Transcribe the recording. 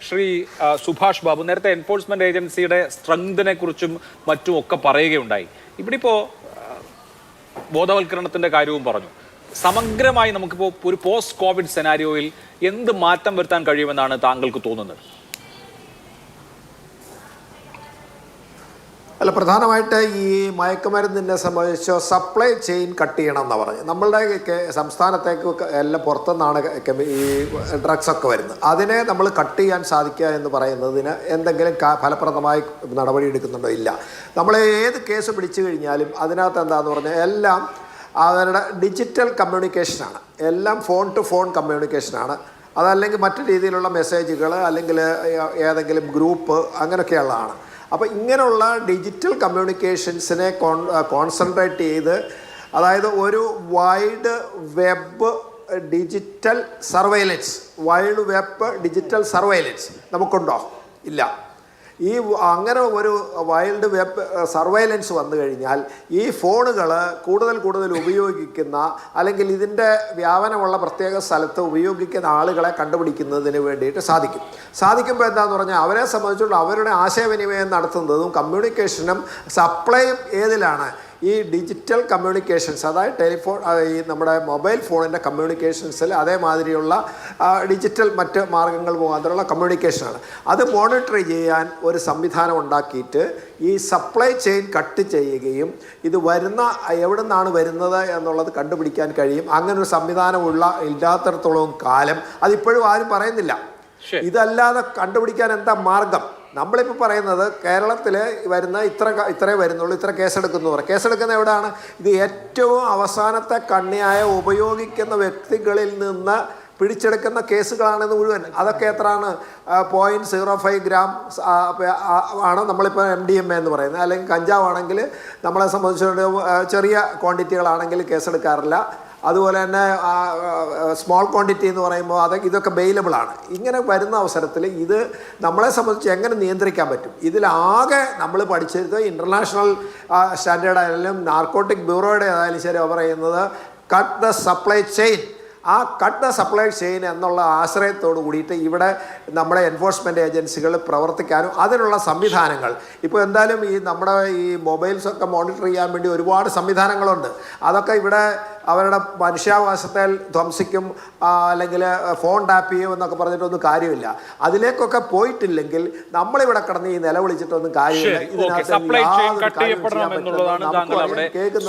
ശ്രീ സുഭാഷ് ബാബു നേരത്തെ എൻഫോഴ്സ്മെന്റ് ഏജൻസിയുടെ സ്ട്രെങ്തിനെ കുറിച്ചും മറ്റും ഒക്കെ പറയുകയുണ്ടായി. ഇവിടെ ഇപ്പോൾ ബോധവൽക്കരണത്തിന്റെ കാര്യവും പറഞ്ഞു. സമഗ്രമായി നമുക്കിപ്പോൾ ഒരു പോസ്റ്റ് കോവിഡ് സെനാരിയോയിൽ എന്ത് മാറ്റം വരുത്താൻ കഴിയുമെന്നാണ് താങ്കൾക്ക് തോന്നുന്നത്? അല്ല, പ്രധാനമായിട്ട് ഈ മയക്കുമരുന്നിനെ സംബന്ധിച്ച് സപ്ലൈ ചെയിൻ കട്ട് ചെയ്യണം എന്നാണ് പറഞ്ഞത്. നമ്മളുടെ സംസ്ഥാനത്തേക്ക് എല്ലാം പുറത്തുനിന്നാണ് ഈ ഡ്രഗ്സൊക്കെ വരുന്നത്. അതിനെ നമ്മൾ കട്ട് ചെയ്യാൻ സാധിക്കുക എന്ന് പറയുന്നതിന് എന്തെങ്കിലും ഫലപ്രദമായി നടപടി എടുക്കുന്നുണ്ടോ? ഇല്ല. നമ്മൾ ഏത് കേസ് പിടിച്ചു കഴിഞ്ഞാലും അതിനകത്ത് എന്താണെന്ന് പറഞ്ഞാൽ എല്ലാം അവരുടെ ഡിജിറ്റൽ കമ്മ്യൂണിക്കേഷനാണ്. എല്ലാം ഫോൺ ടു ഫോൺ കമ്മ്യൂണിക്കേഷനാണ്. അതല്ലെങ്കിൽ മറ്റു രീതിയിലുള്ള മെസ്സേജുകൾ അല്ലെങ്കിൽ ഏതെങ്കിലും ഗ്രൂപ്പ് അങ്ങനെയൊക്കെയുള്ളതാണ്. അപ്പോൾ ഇങ്ങനെയുള്ള ഡിജിറ്റൽ കമ്മ്യൂണിക്കേഷൻസിനെ കോൺസെൻട്രേറ്റ് ചെയ്ത്, അതായത് ഒരു വൈഡ് വെബ് ഡിജിറ്റൽ സർവൈലൻസ് നമുക്കുണ്ടോ? ഇല്ല. ഈ അങ്ങനെ ഒരു വൈൽഡ് വെബ് സർവൈലൻസ് വന്നു കഴിഞ്ഞാൽ ഈ ഫോണുകൾ കൂടുതൽ ഉപയോഗിക്കുന്ന അല്ലെങ്കിൽ ഇതിൻ്റെ വ്യാപനമുള്ള പ്രത്യേക സ്ഥലത്ത് ഉപയോഗിക്കുന്ന ആളുകളെ കണ്ടുപിടിക്കുന്നതിന് വേണ്ടിയിട്ട് സാധിക്കുമ്പോൾ എന്താണെന്ന് പറഞ്ഞാൽ അവരെ സംബന്ധിച്ചുള്ള അവരുടെ ആശയവിനിമയം നടത്തുന്നതും കമ്മ്യൂണിക്കേഷനും സപ്ലൈയും ഏതിലാണ്? ഈ ഡിജിറ്റൽ കമ്മ്യൂണിക്കേഷൻസ്, അതായത് ടെലിഫോൺ, ഈ നമ്മുടെ മൊബൈൽ ഫോണിൻ്റെ കമ്മ്യൂണിക്കേഷൻസിൽ അതേമാതിരിയുള്ള ഡിജിറ്റൽ മറ്റ് മാർഗ്ഗങ്ങൾ മുഖാന്തരമുള്ള കമ്മ്യൂണിക്കേഷനാണ്. അത് മോണിറ്റർ ചെയ്യാൻ ഒരു സംവിധാനം ഉണ്ടാക്കിയിട്ട് ഈ സപ്ലൈ ചെയിൻ കട്ട് ചെയ്യുകയും ഇത് എവിടെ നിന്നാണ് വരുന്നത് എന്നുള്ളത് കണ്ടുപിടിക്കാൻ കഴിയും. അങ്ങനൊരു സംവിധാനമുള്ള ഇല്ലാത്തിടത്തോളം കാലം അതിപ്പോഴും ആരും പറയുന്നില്ല. ഇതല്ലാതെ കണ്ടുപിടിക്കാൻ എന്താ മാർഗം? നമ്മളിപ്പോൾ പറയുന്നത് കേരളത്തിൽ വരുന്ന ഇത്രേ വരുന്നുള്ളൂ, ഇത്ര കേസെടുക്കുന്ന എവിടെയാണ്? ഇത് ഏറ്റവും അവസാനത്തെ കണ്ണിയായ ഉപയോഗിക്കുന്ന വ്യക്തികളിൽ നിന്ന് പിടിച്ചെടുക്കുന്ന കേസുകളാണെന്ന് മുഴുവൻ. അതൊക്കെ എത്രയാണ്? 0.05 ഗ്രാം ആണ് നമ്മളിപ്പോൾ MDMA എന്ന് പറയുന്നത്. അല്ലെങ്കിൽ കഞ്ചാവാണെങ്കിൽ നമ്മളെ സംബന്ധിച്ചിടത്തോളം ചെറിയ ക്വാണ്ടിറ്റികളാണെങ്കിൽ കേസെടുക്കാറില്ല. അതുപോലെ തന്നെ സ്മോൾ ക്വാണ്ടിറ്റി എന്ന് പറയുമ്പോൾ ഇതൊക്കെ ബെയിലബിൾ ആണ്. ഇങ്ങനെ വരുന്ന അവസരത്തിൽ ഇത് നമ്മളെ സംബന്ധിച്ച് എങ്ങനെ നിയന്ത്രിക്കാൻ പറ്റും? ഇതിലാകെ നമ്മൾ പഠിച്ചത് ഇൻ്റർനാഷണൽ സ്റ്റാൻഡേർഡ് ആയാലും നാർക്കോട്ടിക് ബ്യൂറോയുടെ ആയാലും ശരി, പറയുന്നത് കട്ട് ദ സപ്ലൈ ചെയിൻ. ആ കട്ട് ദ സപ്ലൈ ചെയിൻ എന്നുള്ള ആശ്രയത്തോട് കൂടിയിട്ട് ഇവിടെ നമ്മുടെ എൻഫോഴ്സ്മെൻറ്റ് ഏജൻസികൾ പ്രവർത്തിക്കാനും അതിനുള്ള സംവിധാനങ്ങൾ ഇപ്പോൾ എന്തായാലും നമ്മുടെ ഈ മൊബൈൽസൊക്കെ മോണിറ്റർ ചെയ്യാൻ വേണ്ടി ഒരുപാട് സംവിധാനങ്ങളുണ്ട്. അതൊക്കെ ഇവിടെ അവരുടെ മനുഷ്യാവകാശത്തെ ധ്വംസിക്കും, അല്ലെങ്കിൽ ഫോൺ ടാപ്പ് ചെയ്യും എന്നൊക്കെ പറഞ്ഞിട്ടൊന്നും കാര്യമില്ല. അതിലേക്കൊക്കെ പോയിട്ടില്ലെങ്കിൽ നമ്മളിവിടെ കിടന്ന് ഈ നിലവിളിച്ചിട്ടൊന്നും കാര്യമില്ല. ഇതിനകത്ത് കേൾക്കുന്ന